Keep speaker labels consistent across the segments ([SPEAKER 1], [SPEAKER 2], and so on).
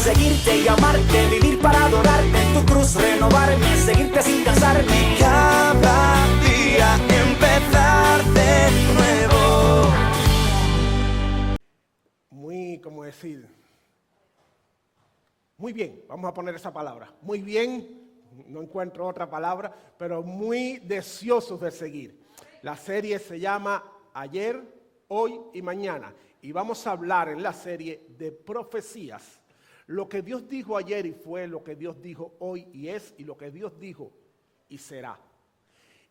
[SPEAKER 1] seguirte y amarte, vivir para adorarte, en tu cruz renovarme, seguirte sin cansarme.
[SPEAKER 2] Cada día empezar de nuevo.
[SPEAKER 3] ¿Cómo decir? Muy bien, vamos a poner esa palabra. Muy bien, no encuentro otra palabra, pero muy deseosos de seguir. La serie se llama Ayer, Hoy y Mañana. Y vamos a hablar en la serie de profecías. Lo que Dios dijo ayer y fue, lo que Dios dijo hoy y es, y lo que Dios dijo y será.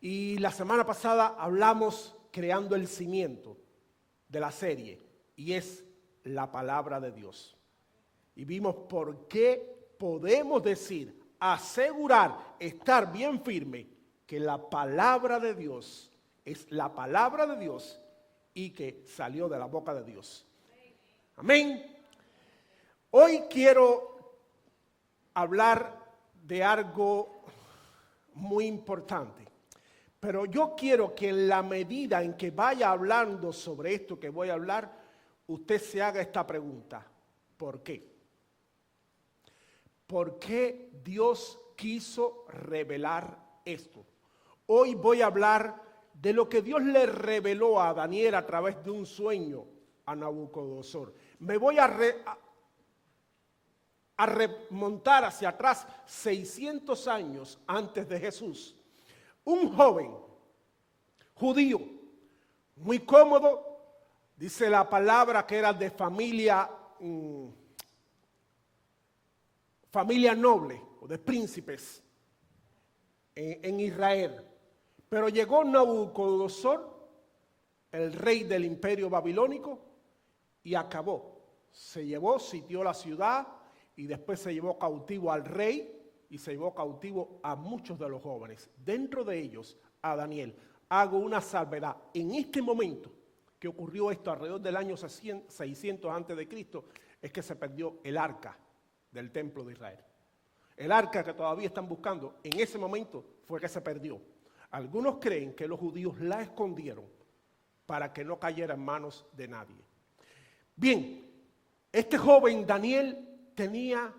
[SPEAKER 3] Y la semana pasada hablamos creando el cimiento de la serie, y es la palabra de Dios. Y vimos por qué podemos decir, asegurar, estar bien firme, que la palabra de Dios es la palabra de Dios y que salió de la boca de Dios. Amén. Hoy quiero hablar de algo muy importante, pero yo quiero que en la medida en que vaya hablando sobre esto que voy a hablar, usted se haga esta pregunta: ¿por qué? ¿Por qué Dios quiso revelar esto? Hoy voy a hablar de lo que Dios le reveló a Daniel a través de un sueño a Nabucodonosor. Me voy a remontar hacia atrás 600 años antes de Jesús. Un joven judío, muy cómodo, dice la palabra que era de familia noble o de príncipes en Israel. Pero llegó Nabucodonosor, el rey del imperio babilónico, y acabó. Se llevó, sitió la ciudad y después se llevó cautivo al rey y se llevó cautivo a muchos de los jóvenes. Dentro de ellos, a Daniel. Hago una salvedad. En este momento que ocurrió esto, alrededor del año 600 antes de Cristo, es que se perdió el arca del templo de Israel. El arca que todavía están buscando, en ese momento fue que se perdió. Algunos creen que los judíos la escondieron para que no cayera en manos de nadie. Bien, este joven Daniel tenía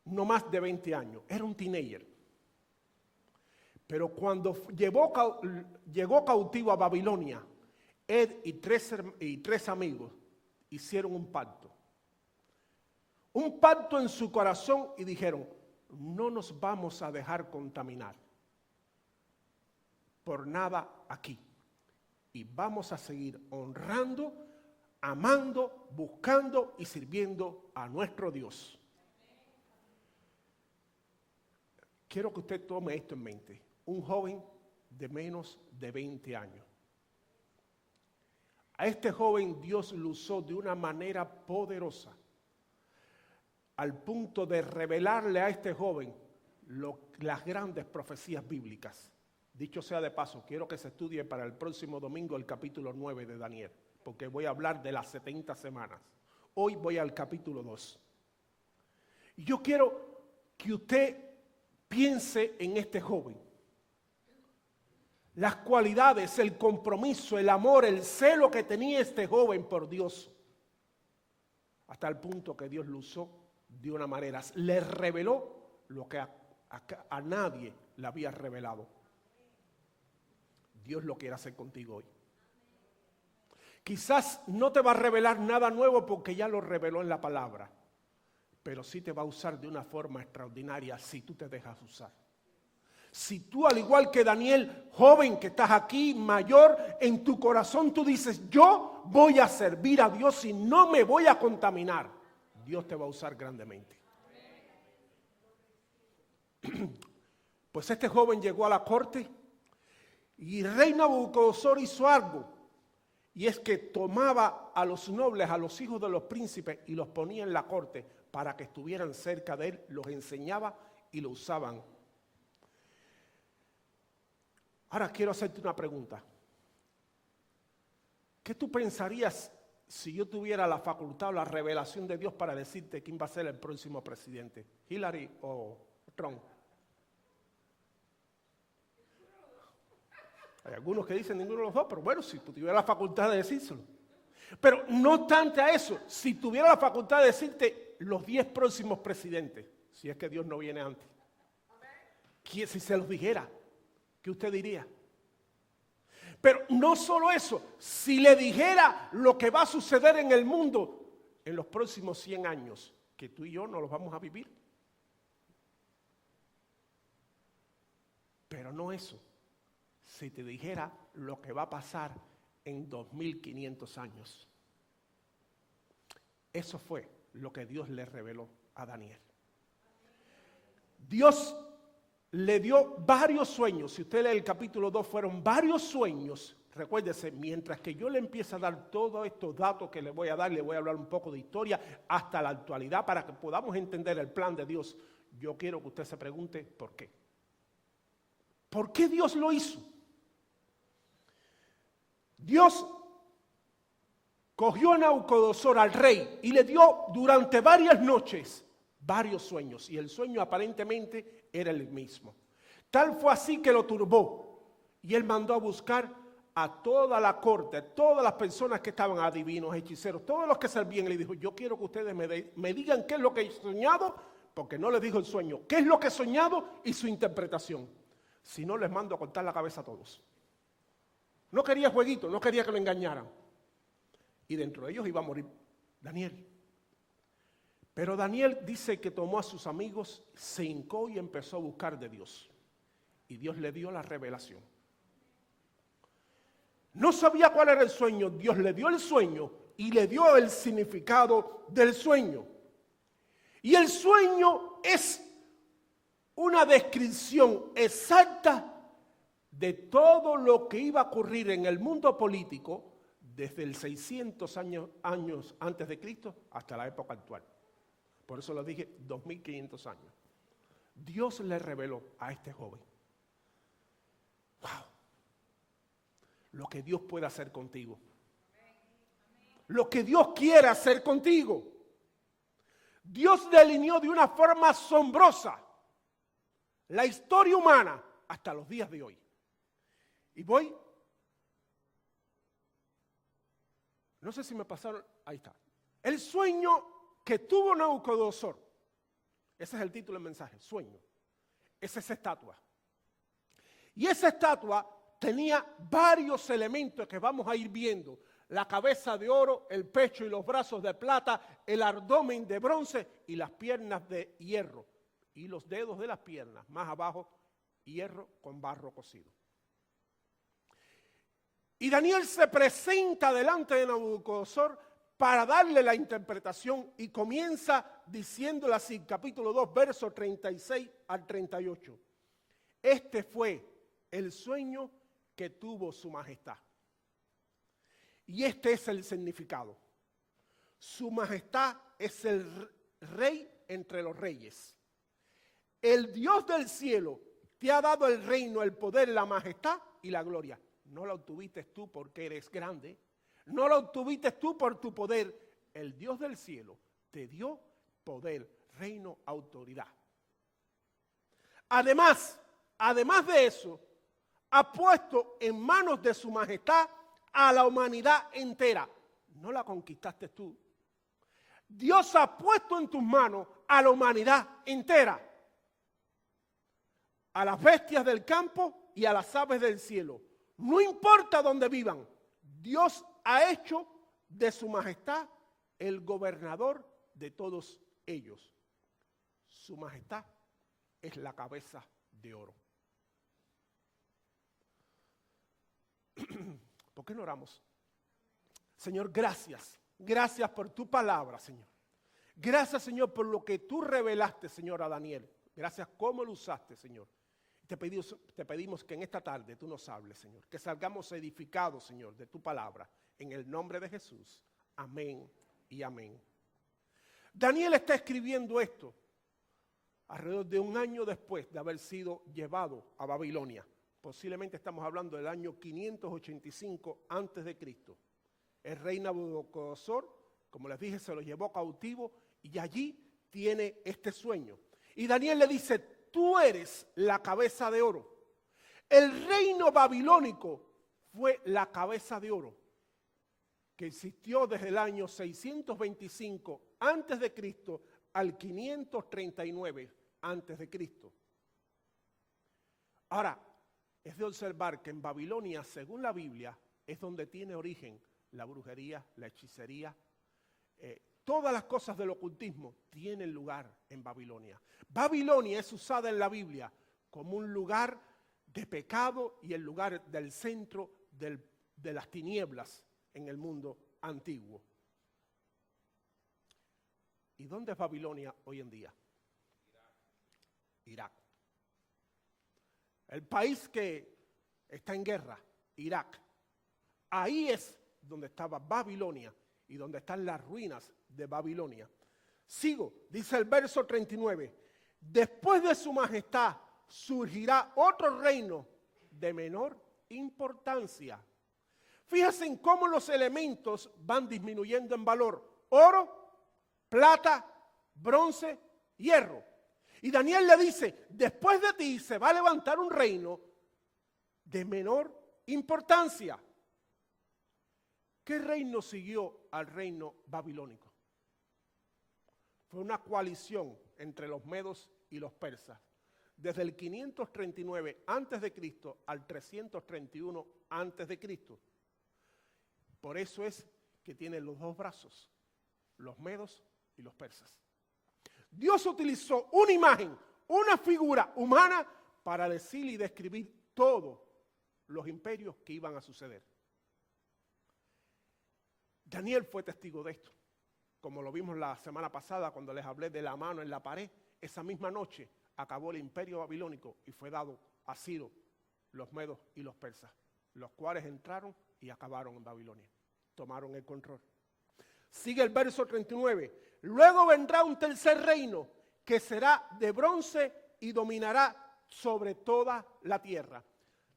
[SPEAKER 3] no más de 20 años, era un teenager. Pero cuando llegó cautivo a Babilonia, él y tres amigos hicieron un pacto. Un pacto en su corazón y dijeron: no nos vamos a dejar contaminar por nada aquí. Y vamos a seguir honrando, amando, buscando y sirviendo a nuestro Dios. Quiero que usted tome esto en mente. Un joven de menos de 20 años. A este joven Dios lo usó de una manera poderosa, al punto de revelarle a este joven las grandes profecías bíblicas. Dicho sea de paso, quiero que se estudie para el próximo domingo el capítulo 9 de Daniel, porque voy a hablar de las 70 semanas. Hoy voy al capítulo 2. Y yo quiero que usted piense en este joven. Las cualidades, el compromiso, el amor, el celo que tenía este joven por Dios. Hasta el punto que Dios lo usó de una manera. Le reveló lo que a nadie le había revelado. Dios lo quiere hacer contigo hoy. Quizás no te va a revelar nada nuevo porque ya lo reveló en la palabra, pero sí te va a usar de una forma extraordinaria si tú te dejas usar. Si tú, al igual que Daniel, joven que estás aquí, mayor, en tu corazón tú dices: yo voy a servir a Dios y no me voy a contaminar, Dios te va a usar grandemente. Pues este joven llegó a la corte y rey Nabucodonosor hizo algo, y es que tomaba a los nobles, a los hijos de los príncipes, y los ponía en la corte para que estuvieran cerca de él, los enseñaba y lo usaban. Ahora quiero hacerte una pregunta. ¿Qué tú pensarías si yo tuviera la facultad o la revelación de Dios para decirte quién va a ser el próximo presidente? ¿Hillary o Trump? Hay algunos que dicen ninguno de los dos, pero bueno, si tú tuvieras la facultad de decírselo. Pero no obstante a eso, si tuviera la facultad de decirte los 10 próximos presidentes, si es que Dios no viene antes, si se los dijera, ¿qué usted diría? Pero no solo eso, si le dijera lo que va a suceder en el mundo en los próximos 100 años, que tú y yo no los vamos a vivir. Pero no eso, si te dijera lo que va a pasar en 2500 años. Eso fue lo que Dios le reveló a Daniel. Dios le dio varios sueños. Si usted lee el capítulo 2, fueron varios sueños. Recuérdese, mientras que yo le empiece a dar todos estos datos que le voy a dar, le voy a hablar un poco de historia hasta la actualidad para que podamos entender el plan de Dios. Yo quiero que usted se pregunte ¿por qué? ¿Por qué Dios lo hizo? Dios cogió a Nabucodonosor, al rey, y le dio durante varias noches varios sueños. Y el sueño aparentemente era el mismo. Tal fue así que lo turbó. Y él mandó a buscar a toda la corte, a todas las personas que estaban, adivinos, hechiceros, todos los que servían. Le dijo, yo quiero que ustedes me digan qué es lo que he soñado, porque no les dijo el sueño, qué es lo que he soñado y su interpretación. Si no, les mando a cortar la cabeza a todos. No quería jueguito, no quería que lo engañaran. Y dentro de ellos iba a morir Daniel. Pero Daniel dice que tomó a sus amigos, se hincó y empezó a buscar de Dios. Y Dios le dio la revelación. No sabía cuál era el sueño, Dios le dio el sueño y le dio el significado del sueño. Y el sueño es una descripción exacta de todo lo que iba a ocurrir en el mundo político desde el 600 años antes de Cristo hasta la época actual. Por eso lo dije, 2500 años. Dios le reveló a este joven. ¡Wow! Lo que Dios puede hacer contigo. Lo que Dios quiere hacer contigo. Dios delineó de una forma asombrosa la historia humana hasta los días de hoy. Y voy, no sé si me pasaron, ahí está. El sueño que tuvo Nabucodonosor, ese es el título del mensaje, sueño. Es esa estatua. Y esa estatua tenía varios elementos que vamos a ir viendo. La cabeza de oro, el pecho y los brazos de plata, el abdomen de bronce y las piernas de hierro. Y los dedos de las piernas, más abajo, hierro con barro cocido. Y Daniel se presenta delante de Nabucodonosor para darle la interpretación y comienza diciéndole así, capítulo 2, versos 36 al 38. Este fue el sueño que tuvo su majestad. Y este es el significado. Su majestad es el rey entre los reyes. El Dios del cielo te ha dado el reino, el poder, la majestad y la gloria. No la obtuviste tú porque eres grande. No la obtuviste tú por tu poder. El Dios del cielo te dio poder, reino, autoridad. Además de eso, ha puesto en manos de su majestad a la humanidad entera. No la conquistaste tú. Dios ha puesto en tus manos a la humanidad entera. A las bestias del campo y a las aves del cielo. No importa dónde vivan, Dios ha hecho de su majestad el gobernador de todos ellos. Su majestad es la cabeza de oro. ¿Por qué no oramos? Señor, gracias. Gracias por tu palabra, Señor. Gracias, Señor, por lo que tú revelaste, Señor, a Daniel. Gracias cómo lo usaste, Señor. Te pedimos que en esta tarde tú nos hables, Señor. Que salgamos edificados, Señor, de tu palabra. En el nombre de Jesús. Amén y amén. Daniel está escribiendo esto alrededor de un año después de haber sido llevado a Babilonia. Posiblemente estamos hablando del año 585 antes de Cristo. El rey Nabucodonosor, como les dije, se lo llevó cautivo y allí tiene este sueño. Y Daniel le dice, tú eres la cabeza de oro. El reino babilónico fue la cabeza de oro que existió desde el año 625 antes de Cristo al 539 antes de Cristo. Ahora, es de observar que en Babilonia, según la Biblia, es donde tiene origen la brujería, la hechicería, todas las cosas del ocultismo tienen lugar en Babilonia. Babilonia es usada en la Biblia como un lugar de pecado y el lugar del centro de las tinieblas en el mundo antiguo. ¿Y dónde es Babilonia hoy en día? Irak. El país que está en guerra, Irak. Ahí es donde estaba Babilonia y donde están las ruinas de Babilonia. Sigo, dice el verso 39. Después de su majestad surgirá otro reino de menor importancia. Fíjense en cómo los elementos van disminuyendo en valor. Oro, plata, bronce, hierro. Y Daniel le dice, después de ti se va a levantar un reino de menor importancia. ¿Qué reino siguió al reino babilónico? Fue una coalición entre los medos y los persas. Desde el 539 a.C. al 331 a.C. Por eso es que tiene los dos brazos, los medos y los persas. Dios utilizó una imagen, una figura humana para decir y describir todos los imperios que iban a suceder. Daniel fue testigo de esto, como lo vimos la semana pasada cuando les hablé de la mano en la pared. Esa misma noche acabó el imperio babilónico y fue dado a Ciro, los medos y los persas, los cuales entraron y acabaron en Babilonia, tomaron el control. Sigue el verso 39. Luego vendrá un tercer reino que será de bronce y dominará sobre toda la tierra.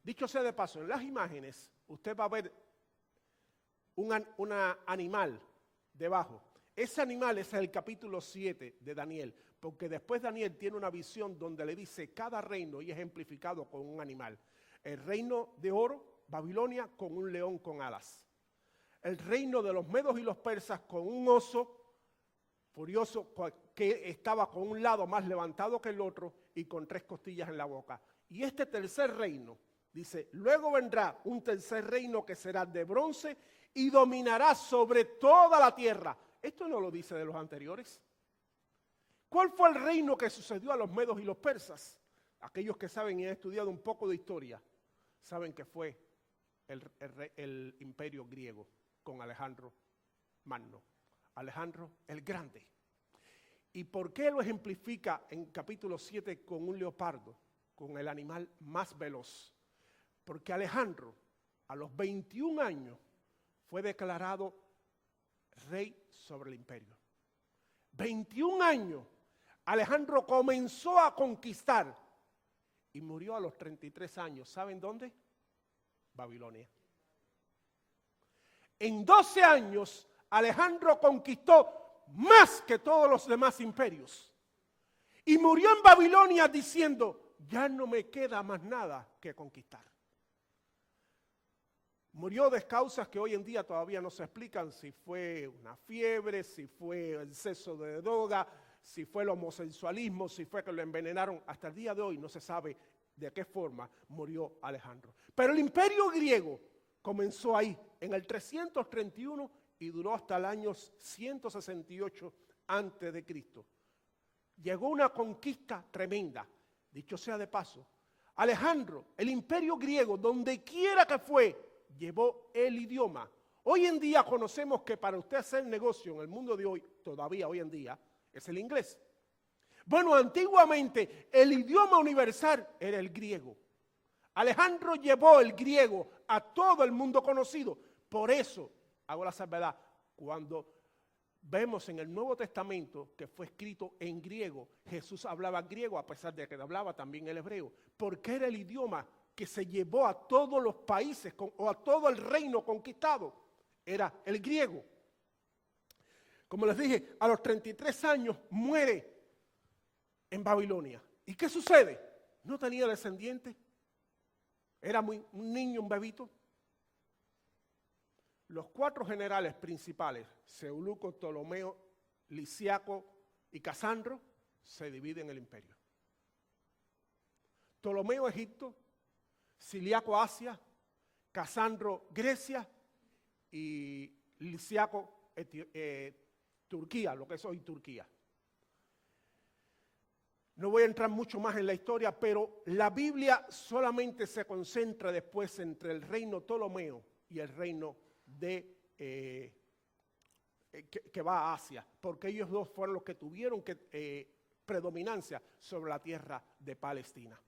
[SPEAKER 3] Dicho sea de paso, en las imágenes usted va a ver un animal debajo. Ese animal es el capítulo 7 de Daniel, porque después Daniel tiene una visión donde le dice cada reino y ejemplificado con un animal. El reino de oro, Babilonia, con un león con alas. El reino de los medos y los persas con un oso furioso que estaba con un lado más levantado que el otro y con 3 costillas en la boca. Y este tercer reino, dice, luego vendrá un tercer reino que será de bronce y dominará sobre toda la tierra. Esto no lo dice de los anteriores. ¿Cuál fue el reino que sucedió a los medos y los persas? Aquellos que saben y han estudiado un poco de historia, saben que fue el imperio griego con Alejandro Magno. Alejandro el Grande. ¿Y por qué lo ejemplifica en capítulo 7 con un leopardo, con el animal más veloz? Porque Alejandro, a los 21 años, fue declarado rey sobre el imperio. 21 años, Alejandro comenzó a conquistar y murió a los 33 años. ¿Saben dónde? Babilonia. En 12 años, Alejandro conquistó más que todos los demás imperios. Y murió en Babilonia diciendo, ya no me queda más nada que conquistar. Murió de causas que hoy en día todavía no se explican, si fue una fiebre, si fue el exceso de droga, si fue el homosexualismo, si fue que lo envenenaron. Hasta el día de hoy no se sabe de qué forma murió Alejandro. Pero el imperio griego comenzó ahí, en el 331, y duró hasta el año 168 antes de Cristo. Llegó una conquista tremenda. Dicho sea de paso, Alejandro, el imperio griego, donde quiera que fue, llevó el idioma. Hoy en día conocemos que para usted hacer negocio en el mundo de hoy, todavía hoy en día, es el inglés. Bueno, antiguamente el idioma universal era el griego. Alejandro llevó el griego a todo el mundo conocido. Por eso, hago la salvedad, cuando vemos en el Nuevo Testamento que fue escrito en griego, Jesús hablaba griego a pesar de que hablaba también el hebreo, porque era el idioma que se llevó a todos los países o a todo el reino conquistado, era el griego. Como les dije, a los 33 años muere en Babilonia. ¿Y qué sucede? No tenía descendientes. Era un niño, un bebito. Los 4 generales principales, Seuluco, Ptolomeo, Lisiaco y Casandro, se dividen el imperio. Ptolomeo, Egipto, Siliaco, Asia, Casandro, Grecia y Lisiaco, Turquía, lo que es hoy Turquía. No voy a entrar mucho más en la historia, pero la Biblia solamente se concentra después entre el reino Ptolomeo y el reino que va a Asia, porque ellos dos fueron los que tuvieron predominancia sobre la tierra de Palestina.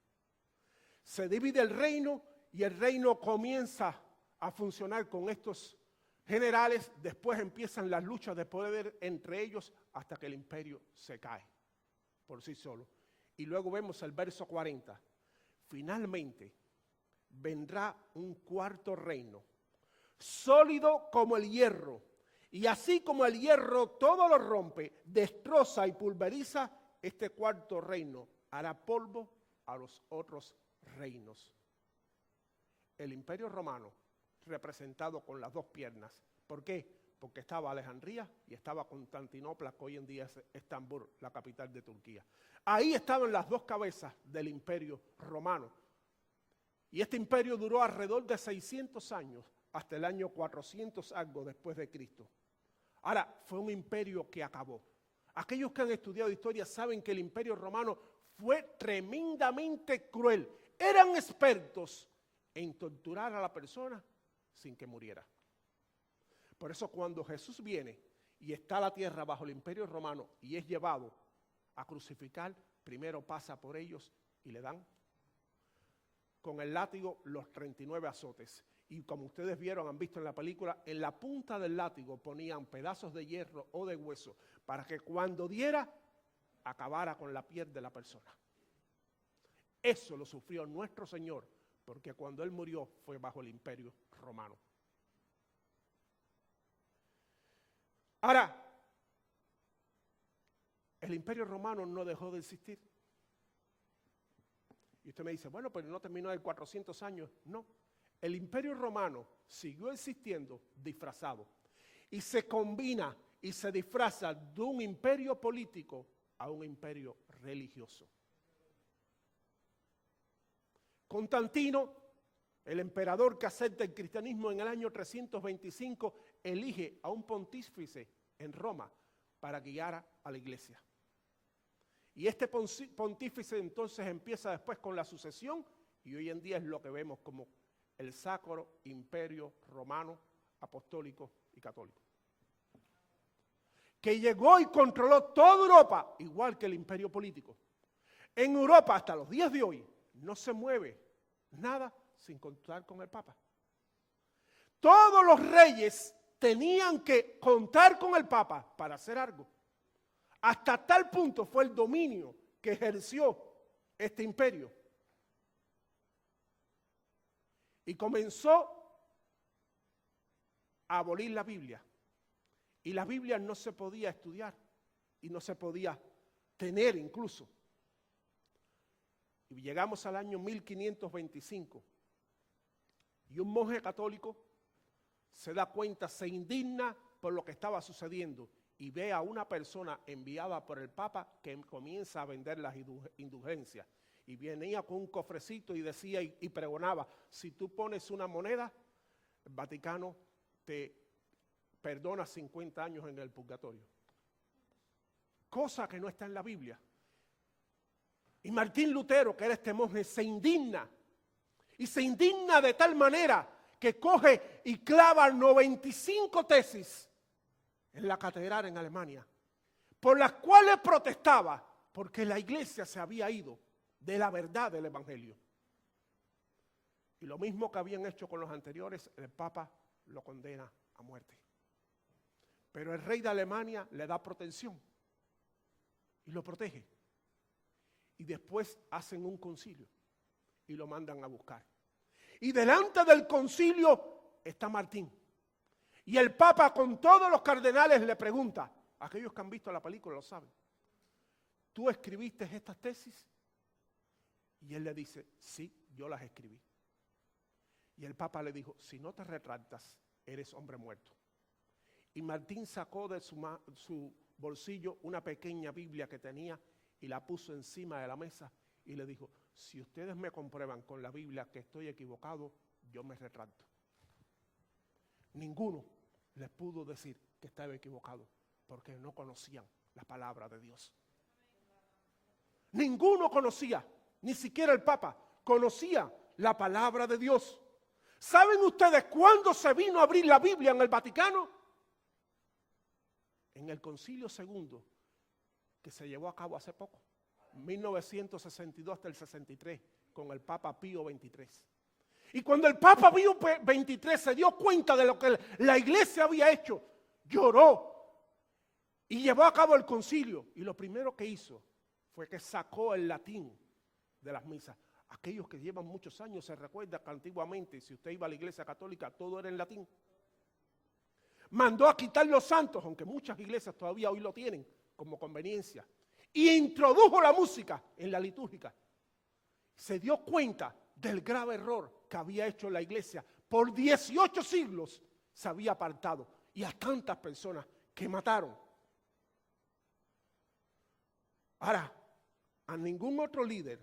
[SPEAKER 3] Se divide el reino y el reino comienza a funcionar con estos generales. Después empiezan las luchas de poder entre ellos hasta que el imperio se cae por sí solo. Y luego vemos el verso 40. Finalmente vendrá un 4º reino, sólido como el hierro, y así como el hierro todo lo rompe, destroza y pulveriza, este 4º reino hará polvo a los otros reinos. El imperio romano, representado con las 2 piernas. ¿Por qué? Porque estaba Alejandría y estaba Constantinopla, que hoy en día es Estambul, la capital de Turquía. Ahí estaban las 2 cabezas del imperio romano. Y este imperio duró alrededor de 600 años, hasta el año 400 algo después de Cristo. Ahora, fue un imperio que acabó. Aquellos que han estudiado historia saben que el imperio romano fue tremendamente cruel. Eran expertos en torturar a la persona sin que muriera. Por eso cuando Jesús viene y está la tierra bajo el imperio romano y es llevado a crucificar, primero pasa por ellos y le dan con el látigo los 39 azotes. Y como ustedes vieron, han visto en la película, en la punta del látigo ponían pedazos de hierro o de hueso para que cuando diera, acabara con la piel de la persona. Eso lo sufrió nuestro Señor, porque cuando Él murió fue bajo el imperio romano. Ahora, el imperio romano no dejó de existir. Y usted me dice, bueno, pero no terminó en 400 años. No, el imperio romano siguió existiendo disfrazado. Y se combina y se disfraza de un imperio político a un imperio religioso. Constantino, el emperador que acepta el cristianismo en el año 325, elige a un pontífice en Roma para guiar a la iglesia. Y este pontífice entonces empieza después con la sucesión y hoy en día es lo que vemos como el Sacro Imperio Romano, Apostólico y Católico. Que llegó y controló toda Europa, igual que el imperio político. En Europa hasta los días de hoy no se mueve nada sin contar con el Papa. Todos los reyes tenían que contar con el Papa para hacer algo. Hasta tal punto fue el dominio que ejerció este imperio. Y comenzó a abolir la Biblia. Y la Biblia no se podía estudiar y no se podía tener incluso. Y llegamos al año 1525 y un monje católico se da cuenta, se indigna por lo que estaba sucediendo y ve a una persona enviada por el Papa que comienza a vender las indulgencias. Y venía con un cofrecito y decía y pregonaba, si tú pones una moneda, el Vaticano te perdona 50 años en el purgatorio. Cosa que no está en la Biblia. Y Martín Lutero, que era este monje, se indigna. Y se indigna de tal manera que coge y clava 95 tesis en la catedral en Alemania, por las cuales protestaba, porque la iglesia se había ido de la verdad del evangelio. Y lo mismo que habían hecho con los anteriores, el Papa lo condena a muerte. Pero el rey de Alemania le da protección y lo protege. Y después hacen un concilio y lo mandan a buscar. Y delante del concilio está Martín. Y el Papa con todos los cardenales le pregunta, aquellos que han visto la película lo saben, ¿tú escribiste estas tesis? Y él le dice, sí, yo las escribí. Y el Papa le dijo, si no te retractas, eres hombre muerto. Y Martín sacó de su bolsillo una pequeña Biblia que tenía y la puso encima de la mesa y le dijo, si ustedes me comprueban con la Biblia que estoy equivocado, yo me retracto. Ninguno les pudo decir que estaba equivocado porque no conocían la palabra de Dios. Ninguno conocía, ni siquiera el Papa conocía la palabra de Dios. ¿Saben ustedes cuándo se vino a abrir la Biblia en el Vaticano? En el Concilio II, que se llevó a cabo hace poco, 1962 hasta el 63, con el Papa Pío XXIII. Y cuando el Papa Pío XXIII se dio cuenta de lo que la iglesia había hecho, lloró y llevó a cabo el concilio. Y lo primero que hizo fue que sacó el latín de las misas. Aquellos que llevan muchos años se recuerdan que antiguamente, si usted iba a la iglesia católica, todo era en latín. Mandó a quitar los santos, aunque muchas iglesias todavía hoy lo tienen como conveniencia, y introdujo la música en la litúrgica. Se dio cuenta del grave error que había hecho la iglesia. Por 18 siglos se había apartado y a tantas personas que mataron. Ahora, a ningún otro líder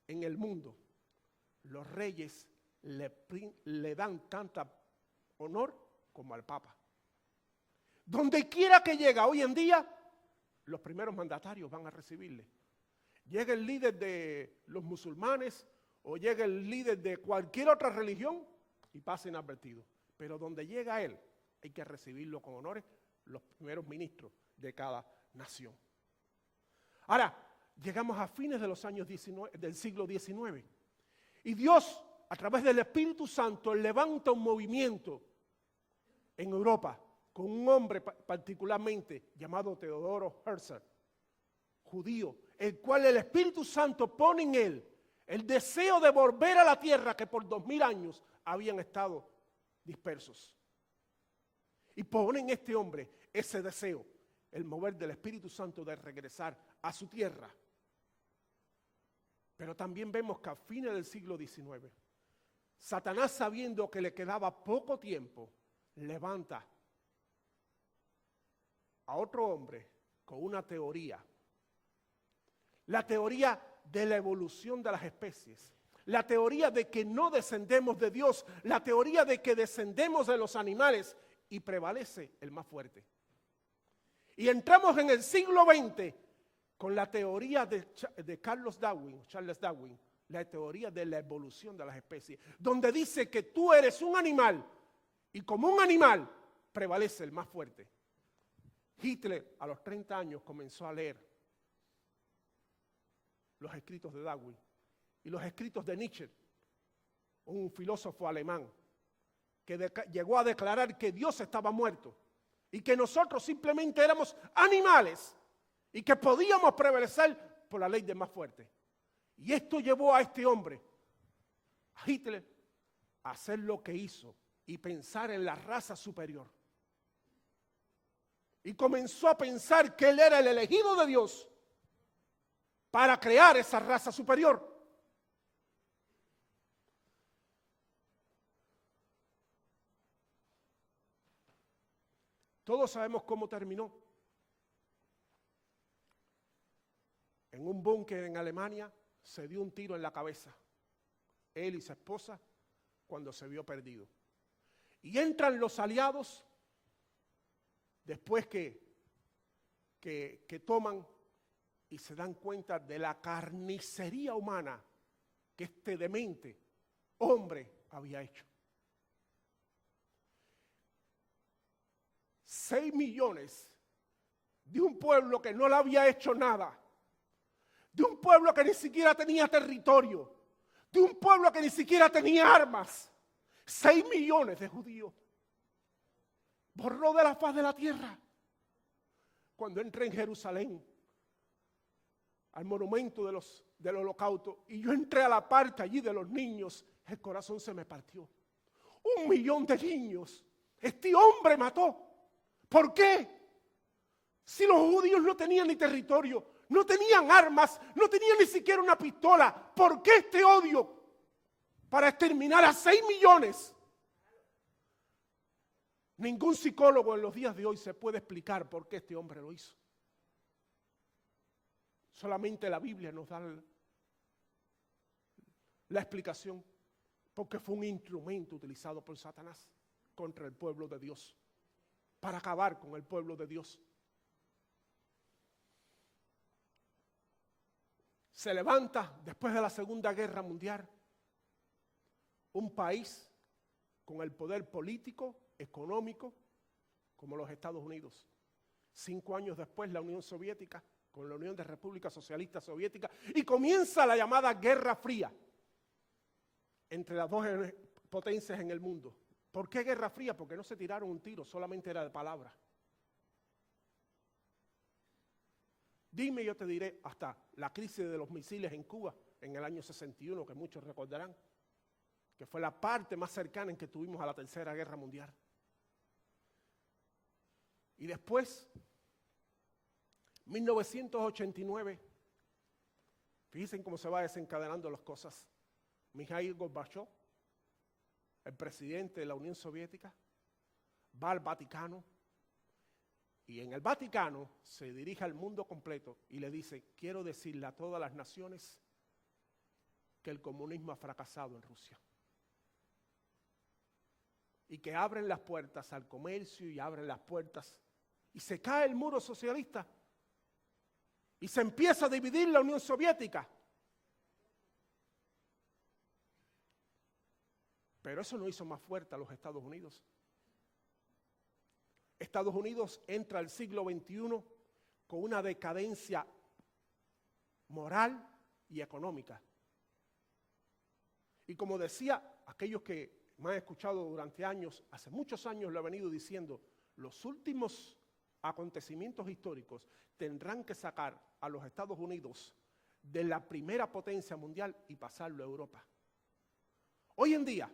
[SPEAKER 3] en el mundo los reyes le dan tanta honor como al Papa. Donde quiera que llega hoy en día, los primeros mandatarios van a recibirle. Llega el líder de los musulmanes o llega el líder de cualquier otra religión y pasa inadvertido. Pero donde llega él, hay que recibirlo con honores, los primeros ministros de cada nación. Ahora, llegamos a fines de los años del siglo XIX. Y Dios, a través del Espíritu Santo, levanta un movimiento en Europa con un hombre particularmente llamado Teodoro Herzl, judío, el cual el Espíritu Santo pone en él el deseo de volver a la tierra que por 2000 años habían estado dispersos. Y pone en este hombre ese deseo, el mover del Espíritu Santo de regresar a su tierra. Pero también vemos que a fines del siglo XIX, Satanás, sabiendo que le quedaba poco tiempo, levanta a otro hombre con una teoría. La teoría de la evolución de las especies. La teoría de que no descendemos de Dios. La teoría de que descendemos de los animales y prevalece el más fuerte. Y entramos en el siglo XX con la teoría de Charles Darwin, la teoría de la evolución de las especies, donde dice que tú eres un animal y como un animal prevalece el más fuerte. Hitler a los 30 años comenzó a leer los escritos de Darwin y los escritos de Nietzsche, un filósofo alemán que llegó a declarar que Dios estaba muerto y que nosotros simplemente éramos animales y que podíamos prevalecer por la ley del más fuerte. Y esto llevó a este hombre, a Hitler, a hacer lo que hizo y pensar en la raza superior. Y comenzó a pensar que él era el elegido de Dios para crear esa raza superior. Todos sabemos cómo terminó. En un búnker en Alemania se dio un tiro en la cabeza, él y su esposa, cuando se vio perdido. Y entran los aliados después que toman y se dan cuenta de la carnicería humana que este demente hombre había hecho. 6 millones de un pueblo que no le había hecho nada, de un pueblo que ni siquiera tenía territorio, de un pueblo que ni siquiera tenía armas. 6 millones de judíos. Borró de la faz de la tierra. Cuando entré en Jerusalén, al monumento del holocausto, y yo entré a la parte allí de los niños, el corazón se me partió. 1 millón de niños. Este hombre mató. ¿Por qué? Si los judíos no tenían ni territorio, no tenían armas, no tenían ni siquiera una pistola, ¿por qué este odio para exterminar a 6 millones? Ningún psicólogo en los días de hoy se puede explicar por qué este hombre lo hizo. Solamente la Biblia nos da la explicación, porque fue un instrumento utilizado por Satanás contra el pueblo de Dios, para acabar con el pueblo de Dios. Se levanta después de la Segunda Guerra Mundial un país con el poder político, económico, como los Estados Unidos. 5 años después, la Unión Soviética, con la Unión de Repúblicas Socialistas Soviéticas, y comienza la llamada Guerra Fría entre las dos potencias en el mundo. ¿Por qué Guerra Fría? Porque no se tiraron un tiro, solamente era de palabra. Dime, yo te diré, hasta la crisis de los misiles en Cuba en el año 61, que muchos recordarán, que fue la parte más cercana en que tuvimos a la Tercera Guerra Mundial. Y después, 1989, fíjense cómo se va desencadenando las cosas. Mikhail Gorbachev, el presidente de la Unión Soviética, va al Vaticano, y en el Vaticano se dirige al mundo completo y le dice: quiero decirle a todas las naciones que el comunismo ha fracasado en Rusia. Y que abren las puertas al comercio y abren las puertas. Y se cae el muro socialista. Y se empieza a dividir la Unión Soviética. Pero eso no hizo más fuerte a los Estados Unidos. Estados Unidos entra al siglo XXI con una decadencia moral y económica. Y como decía, aquellos que me han escuchado durante años, hace muchos años lo he venido diciendo, los últimos acontecimientos históricos tendrán que sacar a los Estados Unidos de la primera potencia mundial y pasarlo a Europa. Hoy en día,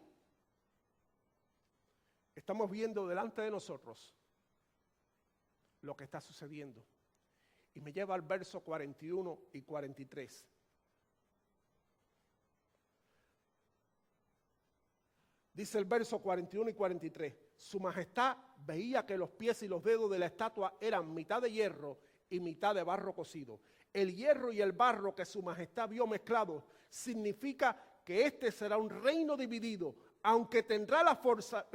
[SPEAKER 3] estamos viendo delante de nosotros lo que está sucediendo. Y me lleva al verso 41 y 43. Dice el verso 41 y 43. Su majestad veía que los pies y los dedos de la estatua eran mitad de hierro y mitad de barro cocido. El hierro y el barro que su majestad vio mezclados significa que este será un reino dividido, aunque tendrá la fuerza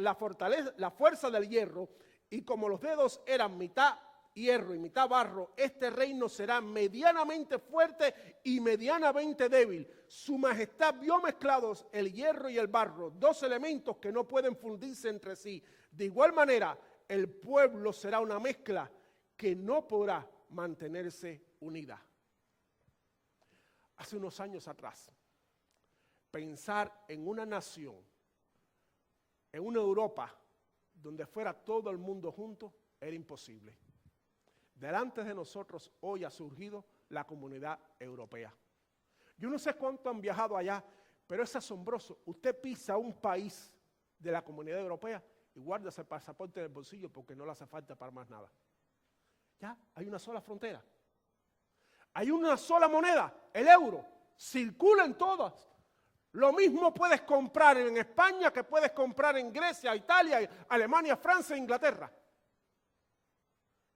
[SPEAKER 3] del hierro, y como los dedos eran mitad hierro y mitad barro, este reino será medianamente fuerte y medianamente débil. Su majestad vio mezclados el hierro y el barro, dos elementos que no pueden fundirse entre sí. De igual manera, el pueblo será una mezcla que no podrá mantenerse unida. Hace unos años atrás, pensar en una nación, en una Europa, donde fuera todo el mundo junto, era imposible. Delante de nosotros hoy ha surgido la Comunidad Europea. Yo no sé cuánto han viajado allá, pero es asombroso. Usted pisa un país de la Comunidad Europea y guarda ese pasaporte en el bolsillo porque no le hace falta para más nada. Ya, hay una sola frontera. Hay una sola moneda, el euro. Circulan todas. Lo mismo puedes comprar en España que puedes comprar en Grecia, Italia, Alemania, Francia e Inglaterra.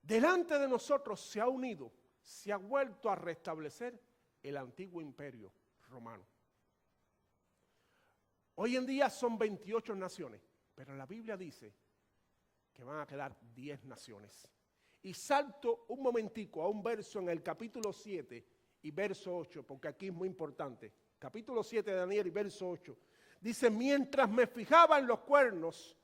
[SPEAKER 3] Delante de nosotros se ha unido, se ha vuelto a restablecer el antiguo imperio romano. Hoy en día son 28 naciones, pero la Biblia dice que van a quedar 10 naciones. Y salto un momentico a un verso en el capítulo 7 y verso 8, porque aquí es muy importante. Capítulo 7 de Daniel y verso 8. Dice: mientras me fijaba en los cuernos,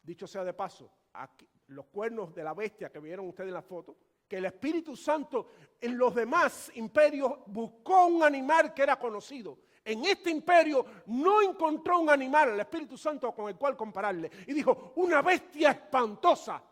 [SPEAKER 3] dicho sea de paso, aquí, los cuernos de la bestia que vieron ustedes en la foto, que el Espíritu Santo en los demás imperios buscó un animal que era conocido. En este imperio no encontró un animal, el Espíritu Santo, con el cual compararle. Y dijo: una bestia espantosa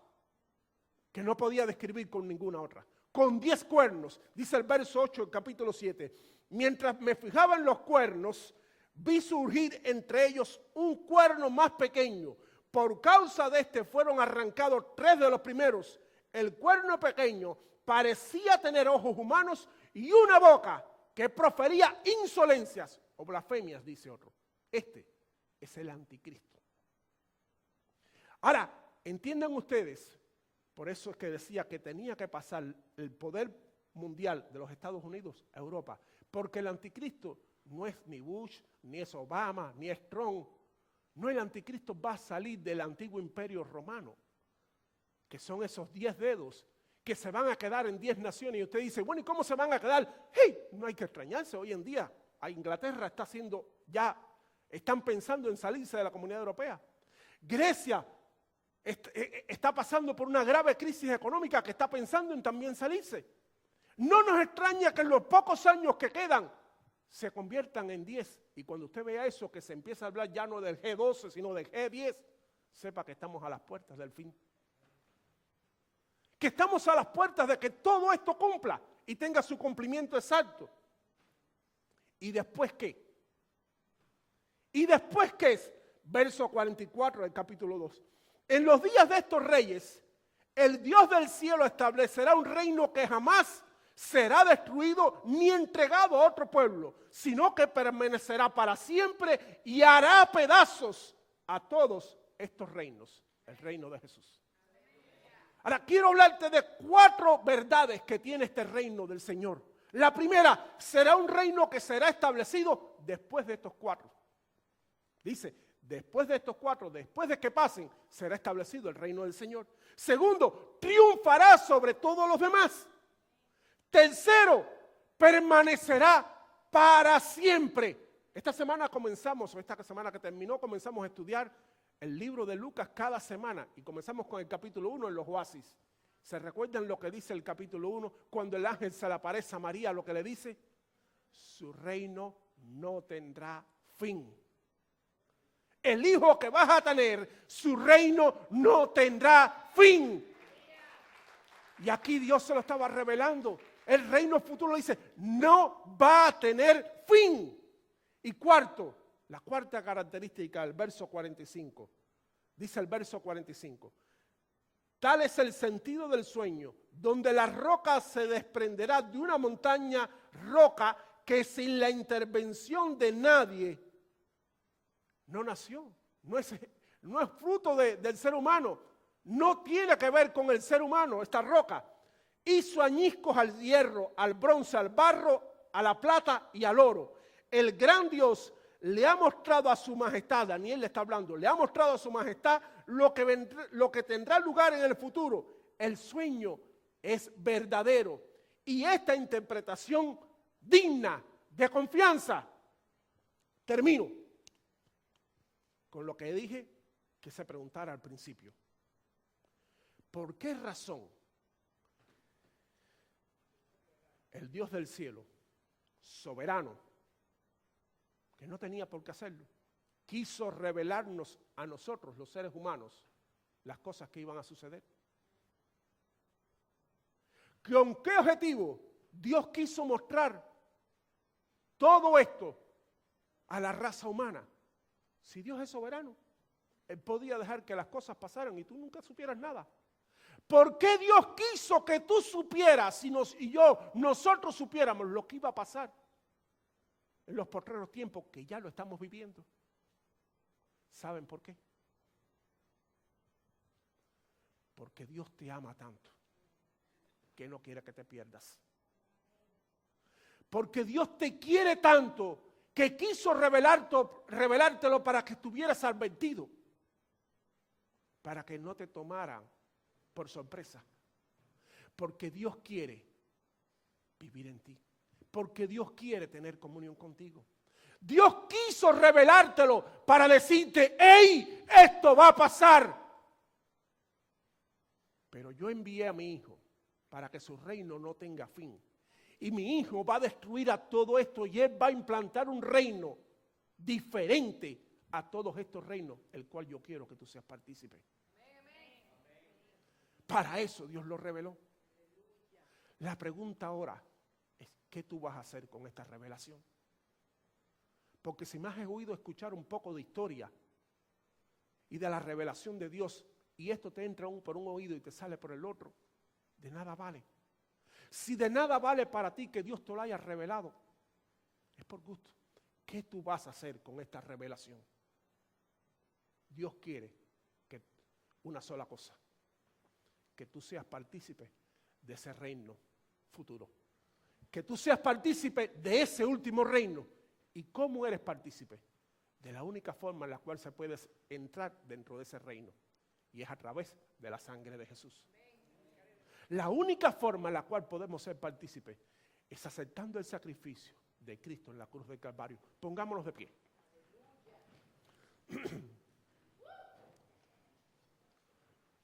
[SPEAKER 3] que no podía describir con ninguna otra. Con 10 cuernos, dice el verso 8 del capítulo 7. Mientras me fijaba en los cuernos, vi surgir entre ellos un cuerno más pequeño. Por causa de este fueron arrancados 3 de los primeros. El cuerno pequeño parecía tener ojos humanos y una boca que profería insolencias o blasfemias, dice otro. Este es el anticristo. Ahora, entiendan ustedes, por eso es que decía que tenía que pasar el poder mundial de los Estados Unidos a Europa, porque el anticristo no es ni Bush, ni es Obama, ni es Trump. No, el anticristo va a salir del antiguo imperio romano, que son esos 10 dedos que se van a quedar en 10 naciones. Y usted dice, bueno, ¿y cómo se van a quedar? ¡Hey! No hay que extrañarse, hoy en día a Inglaterra está haciendo, ya están pensando en salirse de la Comunidad Europea. Grecia está pasando por una grave crisis económica que está pensando en también salirse. No nos extraña que en los pocos años que quedan se conviertan en 10. Y cuando usted vea eso, que se empieza a hablar ya no del G12, sino del G10, sepa que estamos a las puertas del fin. Que estamos a las puertas de que todo esto cumpla y tenga su cumplimiento exacto. ¿Y después qué? ¿Y después qué es? Verso 44 del capítulo 2. En los días de estos reyes, el Dios del cielo establecerá un reino que jamás será destruido ni entregado a otro pueblo, sino que permanecerá para siempre y hará pedazos a todos estos reinos, el reino de Jesús. Ahora quiero hablarte de 4 verdades que tiene este reino del Señor. La primera, será un reino que será establecido después de estos 4. Dice, después de estos 4, después de que pasen, será establecido el reino del Señor. Segundo, triunfará sobre todos los demás. Tercero, permanecerá para siempre. Esta semana que terminó, comenzamos a estudiar el libro de Lucas cada semana y comenzamos con el capítulo 1 en los oasis. ¿Se recuerdan lo que dice el capítulo 1? Cuando el ángel se le aparece a María, lo que le dice, su reino no tendrá fin. El hijo que vas a tener, su reino no tendrá fin. Y aquí Dios se lo estaba revelando. El reino futuro dice, no va a tener fin. Y cuarto, la cuarta característica del verso 45. Dice el verso 45. Tal es el sentido del sueño, donde la roca se desprenderá de una montaña roca que sin la intervención de nadie no nació. No es fruto del ser humano. No tiene que ver con el ser humano esta roca. Hizo añicos al hierro, al bronce, al barro, a la plata y al oro. El gran Dios le ha mostrado a su majestad, Daniel le está hablando, le ha mostrado a su majestad lo que tendrá lugar en el futuro. El sueño es verdadero y esta interpretación digna de confianza. Termino con lo que dije que se preguntara al principio. ¿Por qué razón el Dios del cielo, soberano, que no tenía por qué hacerlo, quiso revelarnos a nosotros, los seres humanos, las cosas que iban a suceder? ¿Con qué objetivo Dios quiso mostrar todo esto a la raza humana? Si Dios es soberano, Él podía dejar que las cosas pasaran y tú nunca supieras nada. ¿Por qué Dios quiso que tú supieras nosotros supiéramos lo que iba a pasar en los postreros tiempos que ya lo estamos viviendo? ¿Saben por qué? Porque Dios te ama tanto que no quiere que te pierdas. Porque Dios te quiere tanto que quiso revelártelo para que estuvieras advertido, para que no te tomaran por sorpresa. Porque Dios quiere vivir en ti. Porque Dios quiere tener comunión contigo. Dios quiso revelártelo para decirte, ¡hey! Esto va a pasar. Pero yo envié a mi hijo para que su reino no tenga fin. Y mi hijo va a destruir a todo esto y él va a implantar un reino diferente a todos estos reinos, el cual yo quiero que tú seas partícipe. Para eso Dios lo reveló. La pregunta ahora es, ¿qué tú vas a hacer con esta revelación? Porque si me has oído escuchar un poco de historia y de la revelación de Dios, y esto te entra por un oído y te sale por el otro, de nada vale. Si de nada vale para ti que Dios te lo haya revelado, es por gusto. ¿Qué tú vas a hacer con esta revelación? Dios quiere que una sola cosa, que tú seas partícipe de ese reino futuro, que tú seas partícipe de ese último reino. ¿Y cómo eres partícipe? De la única forma en la cual se puede entrar dentro de ese reino, y es a través de la sangre de Jesús. La única forma en la cual podemos ser partícipes es aceptando el sacrificio de Cristo en la cruz del Calvario. Pongámonos de pie.